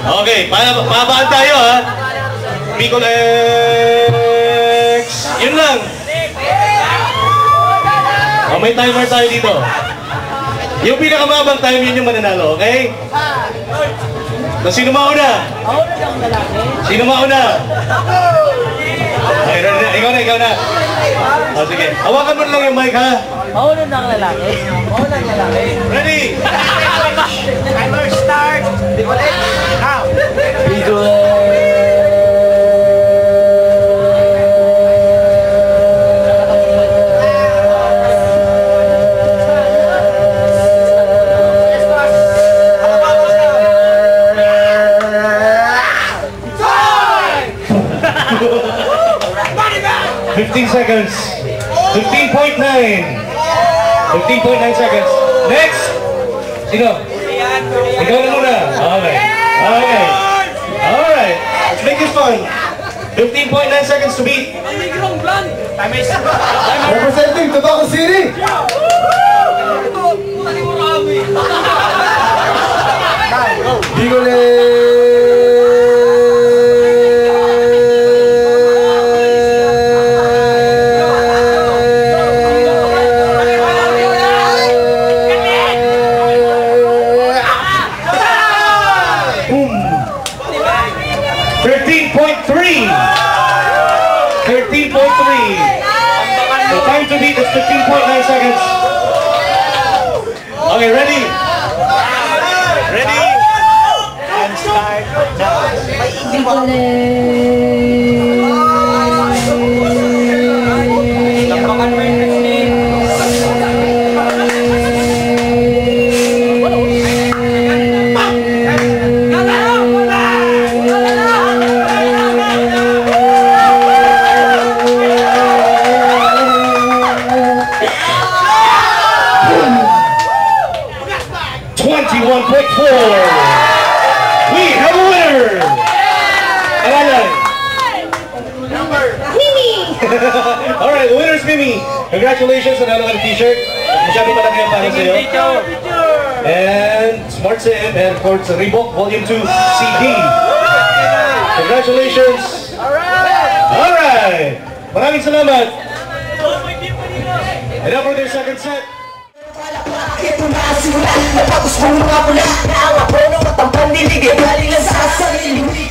Okay, pabaan tayo ha. Bicol X. Yun lang. Oh, may timer tayo dito. Yung pinakamabang time, yun yung mananalo, okay? So, sino mauna? Sino mauna? Ay, ikaw na. O, sige. Hawakan mo lang yung mic, ha? Mauna ng lalaki. Ready? Timer start. Now. Bicol. 15 seconds. 15.9. 15.9 seconds. Next! Sino? Ikaw na muna. Okay. Alright. Let's make this fun. 15.9 seconds to beat. Representing Tabaco City. Bicol. 13.3. The time to beat is 15.9 seconds. Okay, ready? And start now. 21.4. We have a winner. Mimi. All right, the winner is Mimi. Congratulations, nanalo ka ng t-shirt. Masyado malaki ang para sa'yo. And Smart Sim and of course Reebok Volume 2 CD. Congratulations. All right. Maraming salamat. And now for their second set. Ito na simula, napagos mo mga pula na ang abono at ang pandilig ay galing lang sa sarili.